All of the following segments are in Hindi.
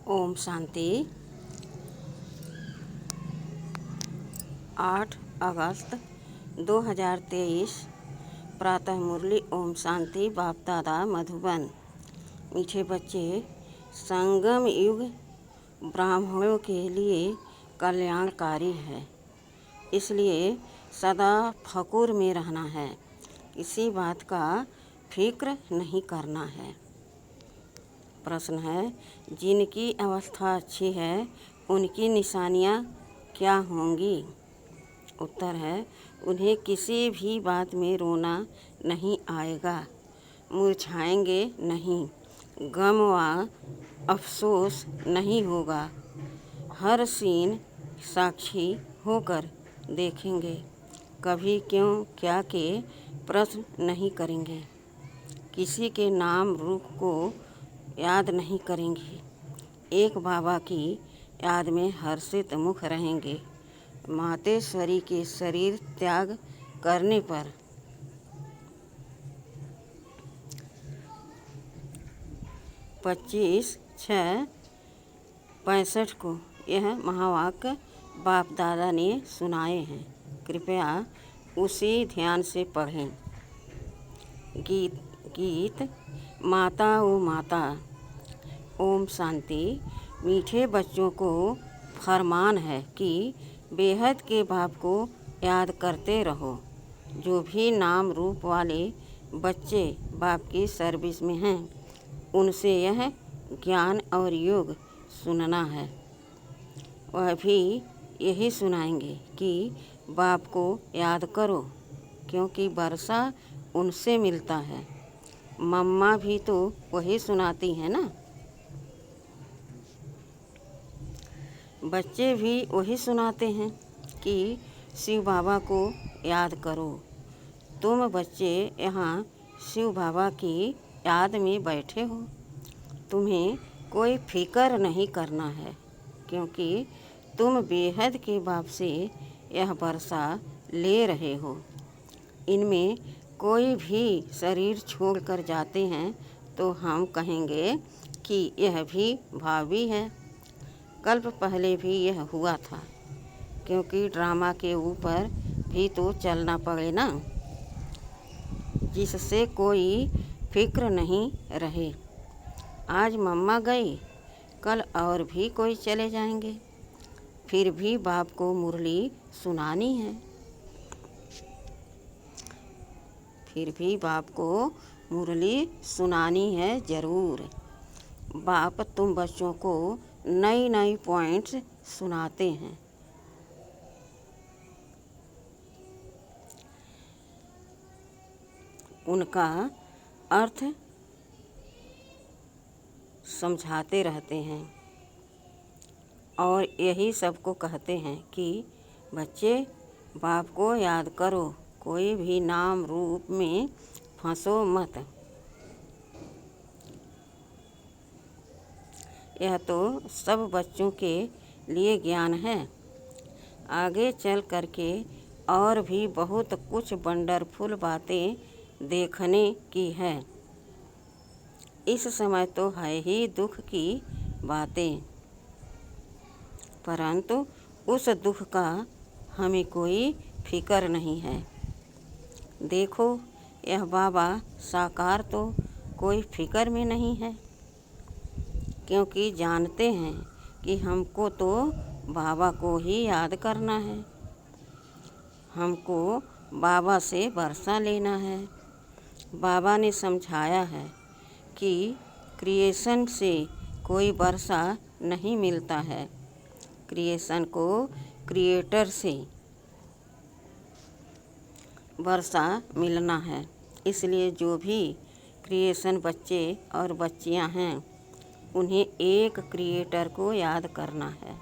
ओम शांति। 8 अगस्त 2023 प्रातः मुरली। ओम शांति। बाप दादा मधुबन। मीठे बच्चे, संगम युग ब्राह्मणों के लिए कल्याणकारी है, इसलिए सदा फकुर में रहना है, किसी बात का फिक्र नहीं करना है। प्रश्न है, जिनकी अवस्था अच्छी है उनकी निशानियाँ क्या होंगी? उत्तर है, उन्हें किसी भी बात में रोना नहीं आएगा, मुरझाएंगे नहीं, गम व अफसोस नहीं होगा, हर सीन साक्षी होकर देखेंगे, कभी क्यों क्या के प्रश्न नहीं करेंगे, किसी के नाम रूप को याद नहीं करेंगे, एक बाबा की याद में हर्षित मुख रहेंगे। मातेश्वरी के शरीर त्याग करने पर 25/6/65 को यह महावाक्य बाप दादा ने सुनाए हैं। कृपया उसी ध्यान से पढ़ें। गीत माता ओ माता। ओम शांति। मीठे बच्चों को फरमान है कि बेहद के बाप को याद करते रहो। जो भी नाम रूप वाले बच्चे बाप की सर्विस में हैं, उनसे यह ज्ञान और योग सुनना है। वह भी यही सुनाएंगे कि बाप को याद करो, क्योंकि वर्षा उनसे मिलता है। मम्मा भी तो वही सुनाती हैं ना। बच्चे भी वही सुनाते हैं कि शिव बाबा को याद करो। तुम बच्चे यहाँ शिव बाबा की याद में बैठे हो, तुम्हें कोई फिक्र नहीं करना है, क्योंकि तुम बेहद के बाप से यह वर्षा ले रहे हो। इनमें कोई भी शरीर छोड़कर जाते हैं तो हम कहेंगे कि यह भी भावी है। कल्प पहले भी यह हुआ था, क्योंकि ड्रामा के ऊपर भी तो चलना पड़े ना, जिससे कोई फिक्र नहीं रहे। आज मम्मा गई, कल और भी कोई चले जाएंगे, फिर भी बाप को मुरली सुनानी है। फिर भी बाप को मुरली सुनानी है ज़रूर। बाप तुम बच्चों को नई नई पॉइंट्स सुनाते हैं। उनका अर्थ समझाते रहते हैं और यही सबको कहते हैं कि बच्चे बाप को याद करो, कोई भी नाम रूप में फंसो मत। यह तो सब बच्चों के लिए ज्ञान है। आगे चल करके और भी बहुत कुछ वंडरफुल बातें देखने की है। इस समय तो है ही दुख की बातें, परंतु उस दुख का हमें कोई फिक्र नहीं है। देखो, यह बाबा साकार तो कोई फिक्र में नहीं है, क्योंकि जानते हैं कि हमको तो बाबा को ही याद करना है, हमको बाबा से वर्षा लेना है। बाबा ने समझाया है कि क्रिएशन से कोई वर्षा नहीं मिलता है, क्रिएशन को क्रिएटर से वर्षा मिलना है। इसलिए जो भी क्रिएशन बच्चे और बच्चियां हैं, उन्हें एक क्रिएटर को याद करना है।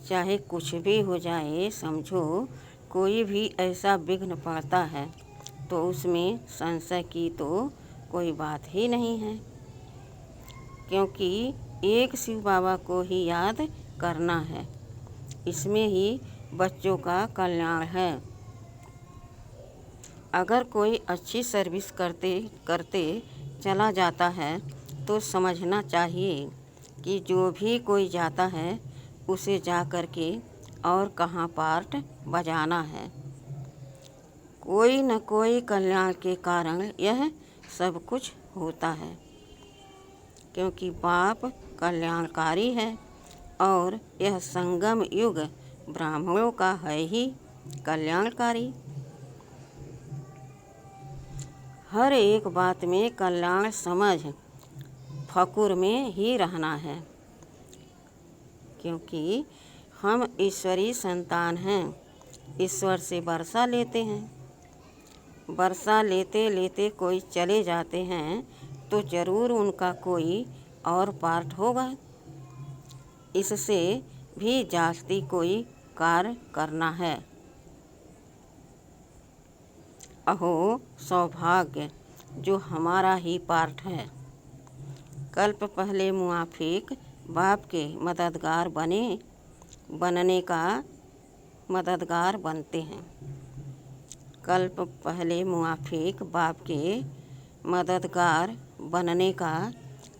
चाहे कुछ भी हो जाए, समझो कोई भी ऐसा विघ्न पड़ता है तो उसमें संशय की तो कोई बात ही नहीं है, क्योंकि एक शिव बाबा को ही याद करना है। इसमें ही बच्चों का कल्याण है। अगर कोई अच्छी सर्विस करते करते चला जाता है तो समझना चाहिए कि जो भी कोई जाता है उसे जा कर के और कहाँ पार्ट बजाना है। कोई न कोई कल्याण के कारण यह सब कुछ होता है, क्योंकि बाप कल्याणकारी है और यह संगम युग ब्राह्मणों का है ही कल्याणकारी। हर एक बात में कल्याण समझ फकुर में ही रहना है, क्योंकि हम ईश्वरी संतान हैं। ईश्वर से वर्षा लेते हैं, वर्षा लेते लेते कोई चले जाते हैं तो जरूर उनका कोई और पार्ट होगा। इससे भी जास्ती कोई कार्य करना है। अहो सौभाग्य जो हमारा ही पार्ट है। कल्प पहले मुआफिक बाप के मददगार बनने का मददगार बनते हैं। कल्प पहले मुआफिक बाप के मददगार बनने का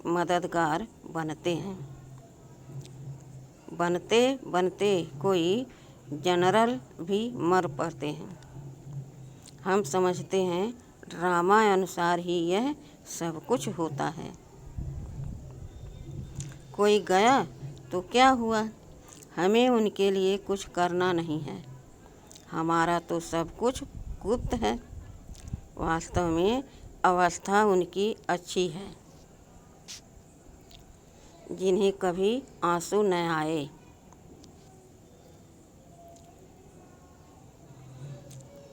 मददगार बनते हैं। बनते बनते कोई जनरल भी मर पड़ते हैं। हम समझते हैं ड्रामा अनुसार ही यह सब कुछ होता है। कोई गया तो क्या हुआ, हमें उनके लिए कुछ करना नहीं है। हमारा तो सब कुछ गुप्त है। वास्तव में अवस्था उनकी अच्छी है, जिन्हें कभी आंसू न आए।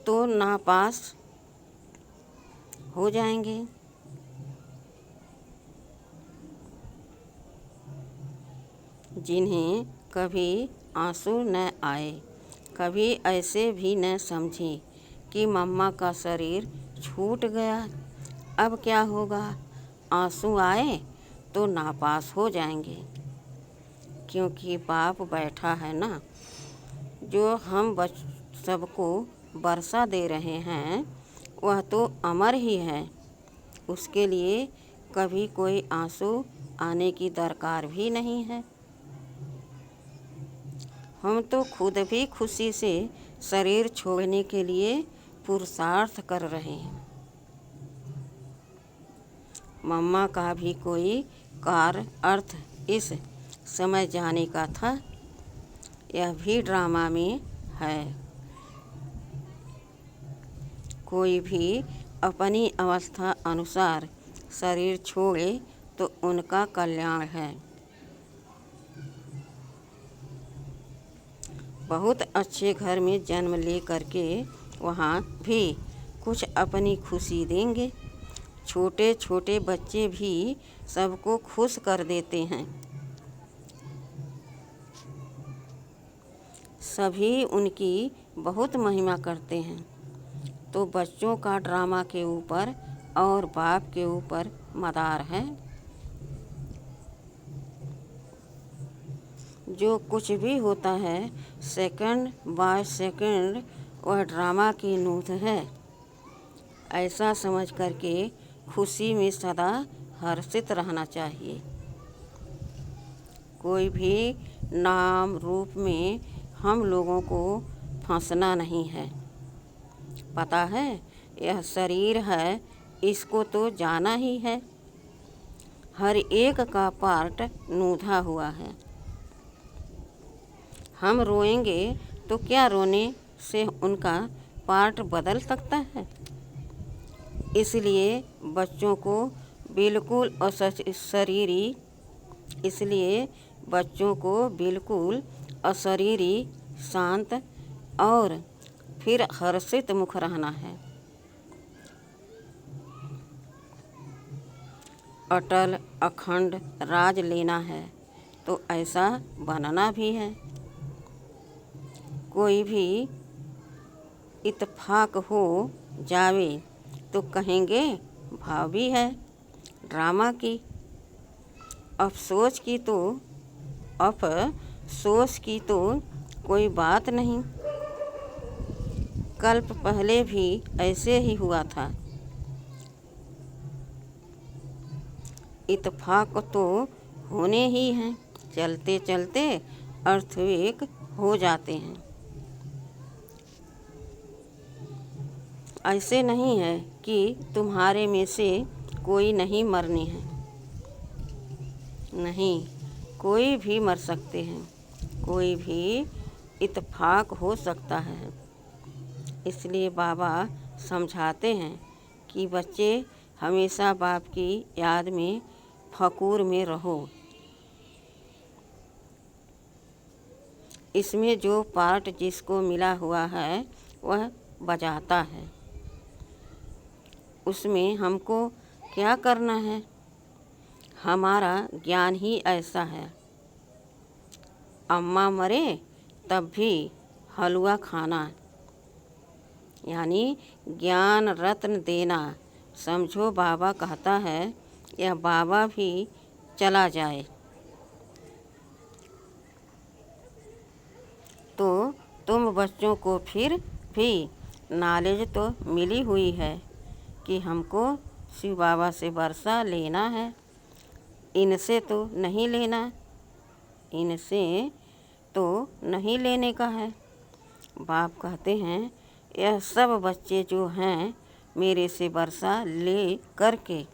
तो नापास हो जाएंगे। जिन्हें कभी आंसू न आए, कभी ऐसे भी न समझे कि मम्मा का शरीर छूट गया, अब क्या होगा। आंसू आए तो नापास हो जाएंगे, क्योंकि बाप बैठा है ना। जो हम सबको वर्षा दे रहे हैं वह तो अमर ही है। उसके लिए कभी कोई आंसू आने की दरकार भी नहीं है। हम तो खुद भी खुशी से शरीर छोड़ने के लिए पुरुषार्थ कर रहे हैं। मम्मा का भी कोई कार्य अर्थ इस समय जाने का था, यह भी ड्रामा में है। कोई भी अपनी अवस्था अनुसार शरीर छोड़े तो उनका कल्याण है। बहुत अच्छे घर में जन्म ले करके वहाँ भी कुछ अपनी खुशी देंगे। छोटे छोटे बच्चे भी सबको खुश कर देते हैं। सभी उनकी बहुत महिमा करते हैं। तो बच्चों का ड्रामा के ऊपर और बाप के ऊपर मदार है। जो कुछ भी होता है सेकंड बाय सेकंड वह ड्रामा की नूत है। ऐसा समझ करके खुशी में सदा हर्षित रहना चाहिए। कोई भी नाम रूप में हम लोगों को फंसना नहीं है। पता है यह शरीर है, इसको तो जाना ही है। हर एक का पार्ट नूधा हुआ है। हम रोएंगे तो क्या रोने से उनका पार्ट बदल सकता है। इसलिए बच्चों को बिल्कुल अशरीरी शांत और फिर हर्षित मुख रहना है। अटल अखंड राज लेना है तो ऐसा बनना भी है। कोई भी इत्तेफाक हो जावे तो कहेंगे भाभी है ड्रामा की। अफसोस की तो कोई बात नहीं। कल्प पहले भी ऐसे ही हुआ था। इत्तेफाक तो होने ही हैं। चलते चलते अर्थवेक हो जाते हैं। ऐसे नहीं है कि तुम्हारे में से कोई नहीं मरने हैं। नहीं, कोई भी मर सकते हैं, कोई भी इत्तेफाक हो सकता है। इसलिए बाबा समझाते हैं कि बच्चे हमेशा बाप की याद में फ़कूर में रहो। इसमें जो पार्ट जिसको मिला हुआ है वह बजाता है। उसमें हमको क्या करना है? हमारा ज्ञान ही ऐसा है। अम्मा मरे तब भी हलवा खाना, यानी ज्ञान रत्न देना। समझो बाबा कहता है या बाबा भी चला जाए तो तुम बच्चों को फिर भी नॉलेज तो मिली हुई है कि हमको शिव बाबा से वर्षा लेना है, इनसे तो नहीं लेना, इनसे तो नहीं लेने का है। बाप कहते हैं यह सब बच्चे जो हैं मेरे से वर्षा ले करके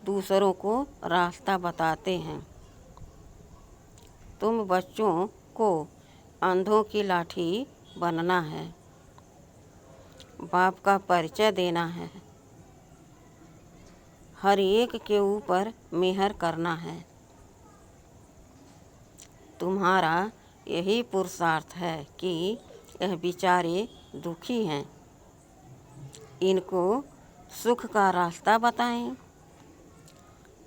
दूसरों को रास्ता बताते हैं। तुम बच्चों को अंधों की लाठी बनना है, बाप का परिचय देना है, हर एक के ऊपर मेहर करना है। तुम्हारा यही पुरुषार्थ है कि यह बेचारे दुखी हैं, इनको सुख का रास्ता बताएं।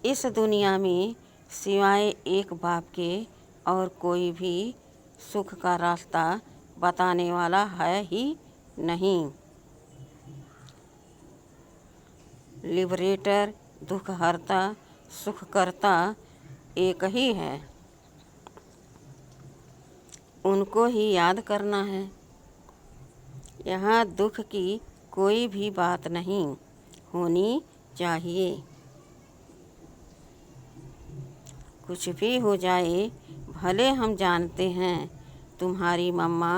इस दुनिया में सिवाय एक बाप के और कोई भी सुख का रास्ता बताने वाला है ही नहीं। लिबरेटर, दुखहर्ता, सुखकर्ता एक ही है, उनको ही याद करना है। यहाँ दुख की कोई भी बात नहीं होनी चाहिए। कुछ भी हो जाए, भले हम जानते हैं तुम्हारी मम्मा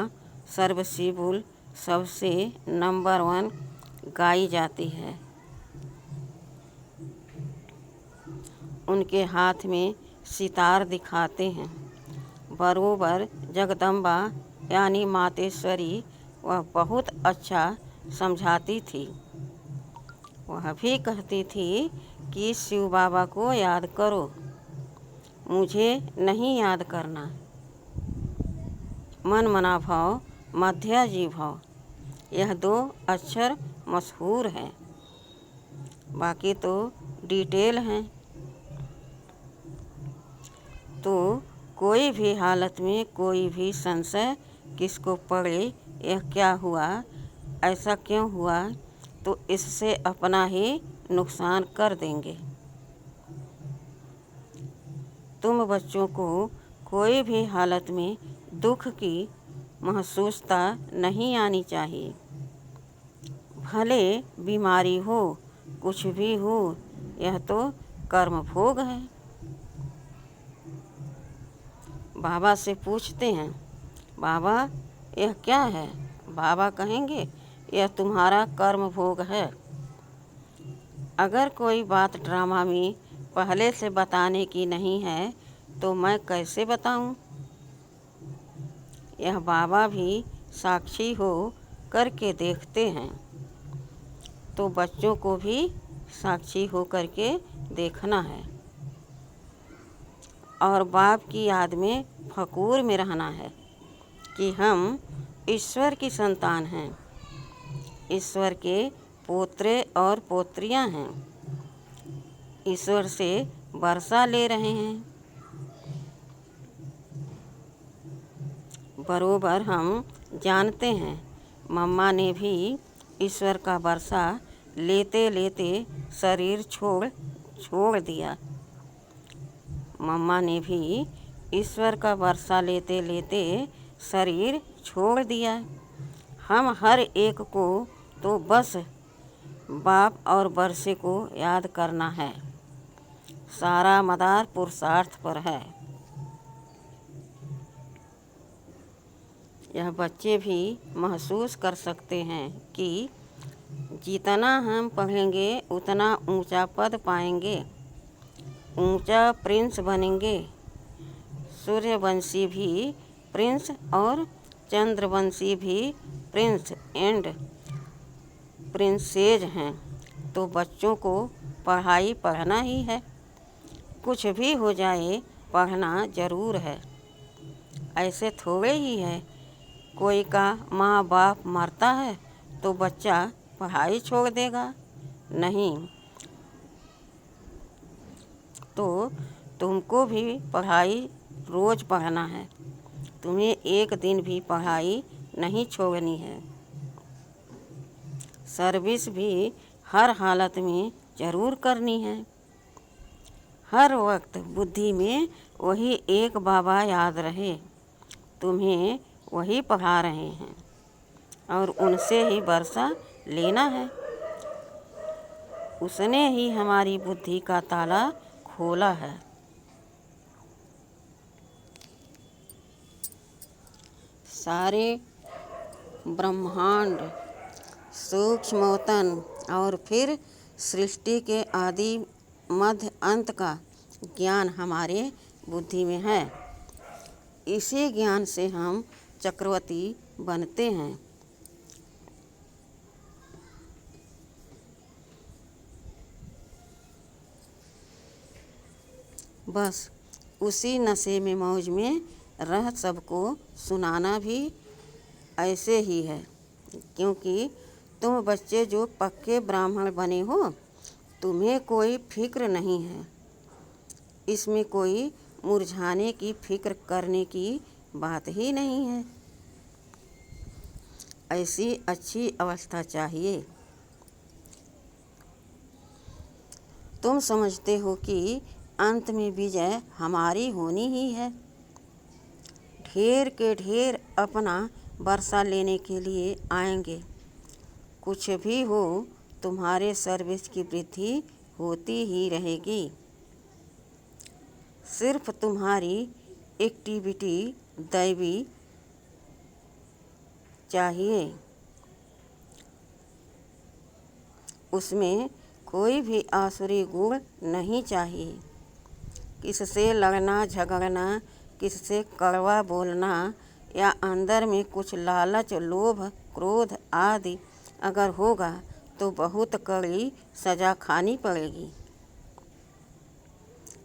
सर्वसिबुल सबसे नंबर 1 गाई जाती है। उनके हाथ में सितार दिखाते हैं। बरोबर जगदम्बा यानी मातेश्वरी वह बहुत अच्छा समझाती थी। वह भी कहती थी कि शिव बाबा को याद करो, मुझे नहीं याद करना। मन मना भाव, मध्याजी भाव, यह 2 अक्षर मशहूर हैं, बाकी तो डिटेल हैं। तो कोई भी हालत में कोई भी संशय किसको पड़े, यह क्या हुआ, ऐसा क्यों हुआ, तो इससे अपना ही नुकसान कर देंगे। तुम बच्चों को कोई भी हालत में दुख की महसूसता नहीं आनी चाहिए। भले बीमारी हो, कुछ भी हो, यह तो कर्म भोग है। बाबा से पूछते हैं, बाबा यह क्या है? बाबा कहेंगे यह तुम्हारा कर्म भोग है। अगर कोई बात ड्रामा में पहले से बताने की नहीं है तो मैं कैसे बताऊं? यह बाबा भी साक्षी हो करके देखते हैं, तो बच्चों को भी साक्षी हो करके देखना है और बाप की याद में फ़कूर में रहना है कि हम ईश्वर की संतान हैं, ईश्वर के पोत्रे और पोत्रियां हैं, ईश्वर से वर्षा ले रहे हैं। बरोबर हम जानते हैं मम्मा ने भी ईश्वर का वर्षा लेते लेते शरीर छोड़ दिया। मम्मा ने भी ईश्वर का वर्षा लेते लेते शरीर छोड़ दिया। हम हर एक को तो बस बाप और वर्षे को याद करना है, सारा मदार पुरुषार्थ पर है। यह बच्चे भी महसूस कर सकते हैं कि जितना हम पढ़ेंगे उतना ऊंचा पद पाएंगे, ऊंचा प्रिंस बनेंगे। सूर्यवंशी भी प्रिंस और चंद्रवंशी भी प्रिंस एंड प्रिंसेज हैं। तो बच्चों को पढ़ाई पढ़ना ही है। कुछ भी हो जाए पढ़ना ज़रूर है। ऐसे थोड़े ही है कोई का माँ बाप मरता है तो बच्चा पढ़ाई छोड़ देगा। नहीं, तो तुमको भी पढ़ाई रोज़ पढ़ना है। तुम्हें एक दिन भी पढ़ाई नहीं छोड़नी है। सर्विस भी हर हालत में ज़रूर करनी है। हर वक्त बुद्धि में वही एक बाबा याद रहे। तुम्हें वही पढ़ा रहे हैं और उनसे ही वर्षा लेना है। उसने ही हमारी बुद्धि का ताला खोला है। सारे ब्रह्मांड, सूक्ष्मोतन और फिर सृष्टि के आदि मध्य अंत का ज्ञान हमारे बुद्धि में है। इसी ज्ञान से हम चक्रवर्ती बनते हैं। बस उसी नशे में मौज में रह सबको सुनाना भी ऐसे ही है। क्योंकि तुम बच्चे जो पक्के ब्राह्मण बने हो, तुम्हें कोई फिक्र नहीं है। इसमें कोई मुरझाने की फिक्र करने की बात ही नहीं है। ऐसी अच्छी अवस्था चाहिए। तुम समझते हो कि अंत में विजय हमारी होनी ही है। ढेर के ढेर अपना वर्षा लेने के लिए आएंगे। कुछ भी हो, तुम्हारे सर्विस की वृद्धि होती ही रहेगी। सिर्फ तुम्हारी एक्टिविटी दैवी चाहिए। उसमें कोई भी आसुरी गुण नहीं चाहिए। किससे लड़ना झगड़ना, किससे कड़वा बोलना या अंदर में कुछ लालच, लोभ, क्रोध आदि अगर होगा तो बहुत कड़ी सज़ा खानी पड़ेगी।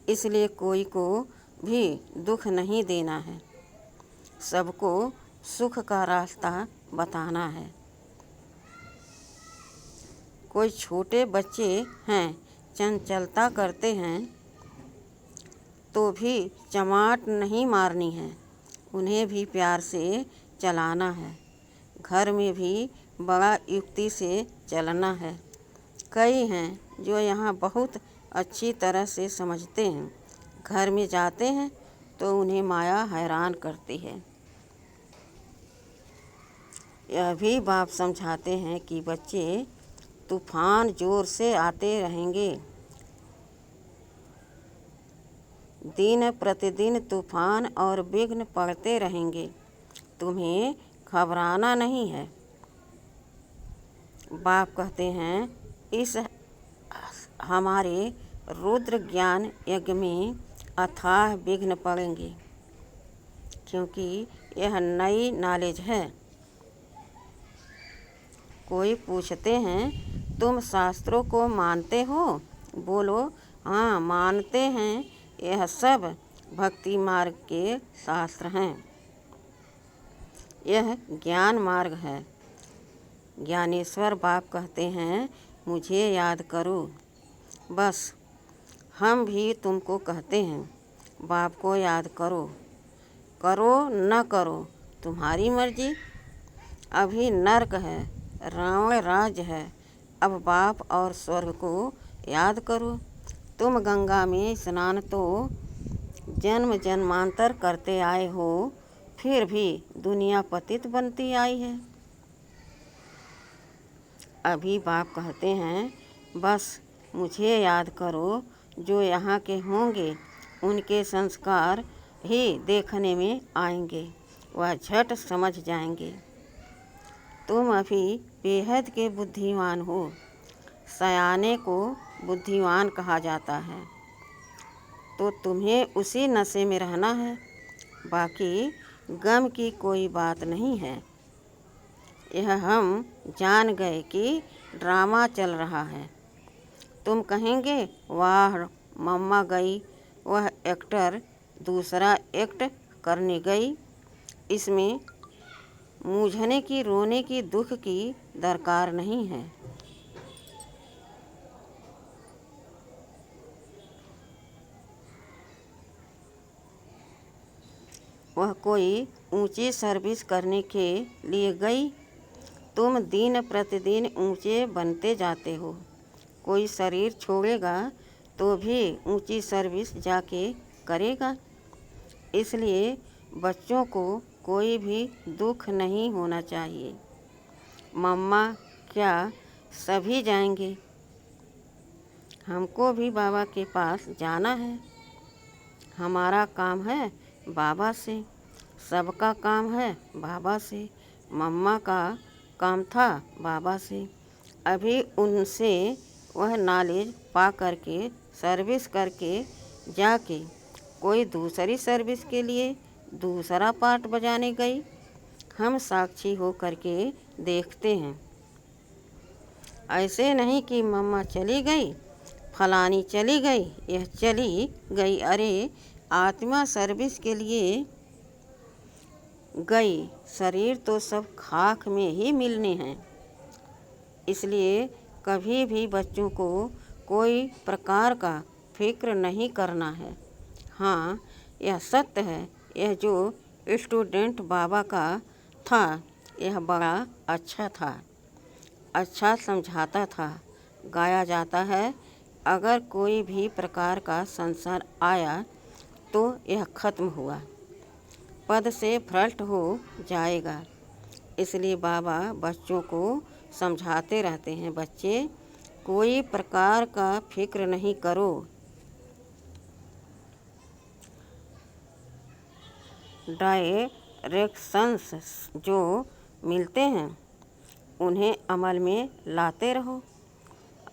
इसलिए कोई को भी दुख नहीं देना है। सबको सुख का रास्ता बताना है। कोई छोटे बच्चे हैं, चंचलता करते हैं तो भी चमाट नहीं मारनी है। उन्हें भी प्यार से चलाना है। घर में भी बड़ा युक्ति से चलना है। कई हैं जो यहाँ बहुत अच्छी तरह से समझते हैं। घर में जाते हैं तो उन्हें माया हैरान करती है। यह भी बाप समझाते हैं कि बच्चे, तूफान जोर से आते रहेंगे। दिन प्रतिदिन तूफान और विघ्न पड़ते रहेंगे। तुम्हें घबराना नहीं है। बाप कहते हैं इस हमारे रुद्र ज्ञान यज्ञ में अथाह विघ्न पड़ेंगे, क्योंकि यह नई नॉलेज है। कोई पूछते हैं तुम शास्त्रों को मानते हो? बोलो हाँ मानते हैं। यह सब भक्ति मार्ग के शास्त्र हैं। यह ज्ञान मार्ग है। ज्ञानेश्वर बाप कहते हैं मुझे याद करो। बस हम भी तुमको कहते हैं बाप को याद करो। करो न करो तुम्हारी मर्जी। अभी नरक है, रावण राज है। अब बाप और स्वर्ग को याद करो। तुम गंगा में स्नान तो जन्म जन्मांतर करते आए हो, फिर भी दुनिया पतित बनती आई है। अभी बाप कहते हैं बस मुझे याद करो जो यहाँ के होंगे उनके संस्कार ही देखने में आएंगे, वह झट समझ जाएंगे। तुम अभी बेहद के बुद्धिमान हो। सयाने को बुद्धिमान कहा जाता है, तो तुम्हें उसी नशे में रहना है। बाकी गम की कोई बात नहीं है। यह हम जान गए कि ड्रामा चल रहा है। तुम कहेंगे, वाह मम्मा गई, वह एक्टर दूसरा एक्ट करने गई। इसमें मूझने की, रोने की, दुख की दरकार नहीं है। वह कोई ऊंची सर्विस करने के लिए गई। तुम दिन प्रतिदिन ऊंचे बनते जाते हो। कोई शरीर छोड़ेगा तो भी ऊंची सर्विस जाके करेगा। इसलिए बच्चों को कोई भी दुख नहीं होना चाहिए। मम्मा क्या सभी जाएंगे? हमको भी बाबा के पास जाना है। हमारा काम है बाबा से, सबका काम है बाबा से। मम्मा का काम था बाबा से। अभी उनसे वह नॉलेज पा करके, सर्विस करके जाके कोई दूसरी सर्विस के लिए दूसरा पार्ट बजाने गई। हम साक्षी हो करके देखते हैं। ऐसे नहीं कि मम्मा चली गई, फलानी चली गई, यह चली गई। अरे आत्मा सर्विस के लिए गई, शरीर तो सब खाक में ही मिलने हैं। इसलिए कभी भी बच्चों को कोई प्रकार का फिक्र नहीं करना है। हाँ, यह सत्य है, यह जो स्टूडेंट बाबा का था यह बड़ा अच्छा था, अच्छा समझाता था। गाया जाता है, अगर कोई भी प्रकार का संसार आया तो यह खत्म हुआ, पद से भ्रष्ट हो जाएगा। इसलिए बाबा बच्चों को समझाते रहते हैं, बच्चे कोई प्रकार का फिक्र नहीं करो। डायरेक्शंस जो मिलते हैं उन्हें अमल में लाते रहो।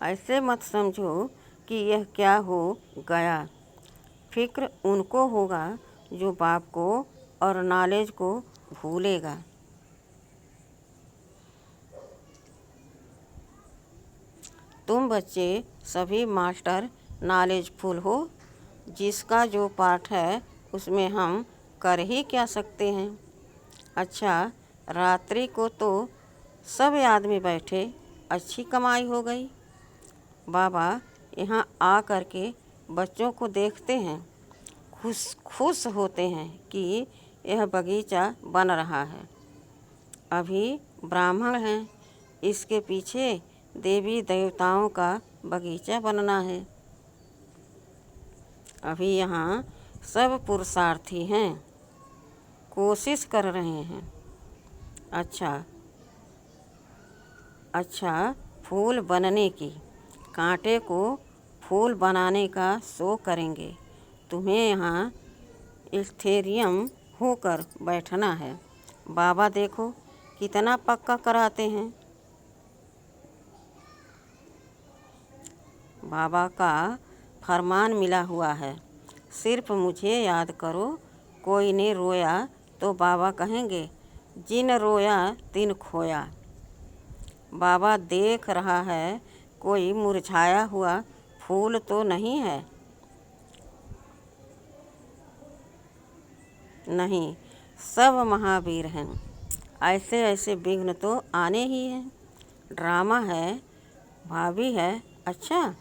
ऐसे मत समझो कि यह क्या हो गया। फिक्र उनको होगा जो बाप को और नॉलेज को भूलेगा। तुम बच्चे सभी मास्टर नॉलेजफुल हो। जिसका जो पाठ है उसमें हम कर ही क्या सकते हैं। अच्छा, रात्रि को तो सब आदमी बैठे, अच्छी कमाई हो गई। बाबा यहाँ आ करके बच्चों को देखते हैं, खुश होते हैं कि यह बगीचा बन रहा है। अभी ब्राह्मण हैं, इसके पीछे देवी देवताओं का बगीचा बनना है। अभी यहाँ सब पुरुषार्थी हैं, कोशिश कर रहे हैं। अच्छा फूल बनने की, कांटे को फूल बनाने का शो करेंगे। तुम्हें यहाँ स्थिरियम होकर बैठना है। बाबा देखो कितना पक्का कराते हैं। बाबा का फरमान मिला हुआ है, सिर्फ मुझे याद करो। कोई ने रोया तो बाबा कहेंगे, जिन रोया तिन खोया। बाबा देख रहा है, कोई मुरझाया हुआ फूल तो नहीं है। नहीं, सब महावीर हैं। ऐसे ऐसे विघ्न तो आने ही हैं। ड्रामा है, भाभी है। अच्छा,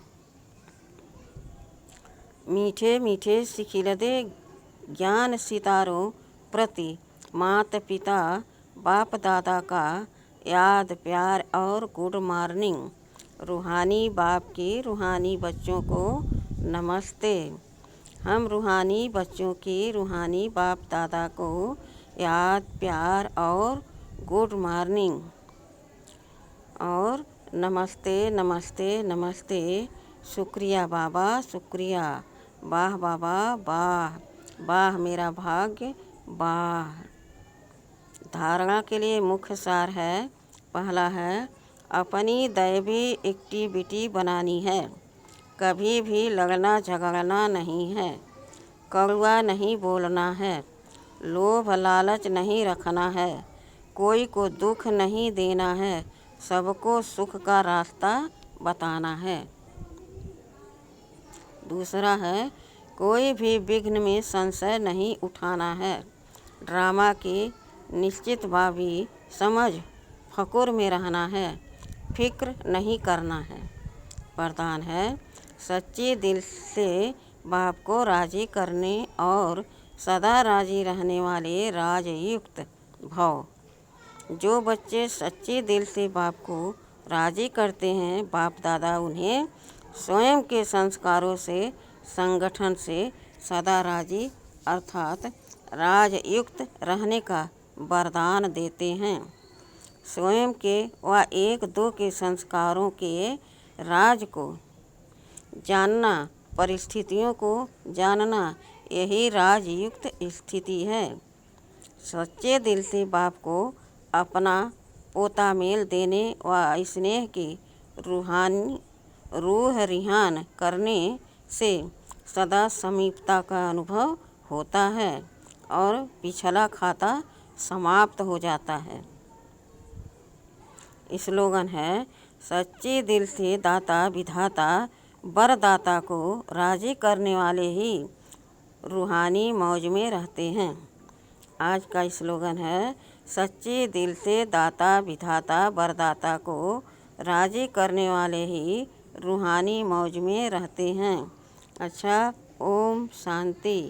मीठे मीठे सिखिलदे ज्ञान सितारों प्रति माता पिता बाप दादा का याद प्यार और गुड मॉर्निंग। रूहानी बाप की रूहानी बच्चों को नमस्ते। हम रूहानी बच्चों की रूहानी बाप दादा को याद प्यार और गुड मॉर्निंग और नमस्ते नमस्ते नमस्ते शुक्रिया बाबा शुक्रिया, वाह बाबा वाह, वाह मेरा भाग्य वाह। धारणा के लिए मुख्य सार है, पहला है अपनी दैवी एक्टिविटी बनानी है, कभी भी लड़ना झगड़ना नहीं है, कड़वा नहीं बोलना है, लोभ लालच नहीं रखना है, कोई को दुख नहीं देना है, सबको सुख का रास्ता बताना है। दूसरा है कोई भी विघ्न में संशय नहीं उठाना है, ड्रामा की निश्चित भावी समझ फकुर में रहना है, फिक्र नहीं करना है। वरदान है सच्चे दिल से बाप को राजी करने और सदा राजी रहने वाले राजयुक्त भव। जो बच्चे सच्चे दिल से बाप को राजी करते हैं, बाप दादा उन्हें स्वयं के संस्कारों से संगठन से सदा राजी अर्थात राजयुक्त रहने का वरदान देते हैं। स्वयं के व एक दो के संस्कारों के राज को जानना, परिस्थितियों को जानना, यही राजयुक्त स्थिति है। सच्चे दिल से बाप को अपना पोता मेल देने व स्नेह की रूह रिहान करने से सदा समीपता का अनुभव होता है और पिछला खाता समाप्त हो जाता है। स्लोगन है सच्चे दिल से दाता विधाता वरदाता को राजी करने वाले ही रूहानी मौज में रहते हैं। आज का स्लोगन है सच्चे दिल से दाता विधाता वरदाता को राजी करने वाले ही रूहानी मौज में रहते हैं। अच्छा, ओम शांति।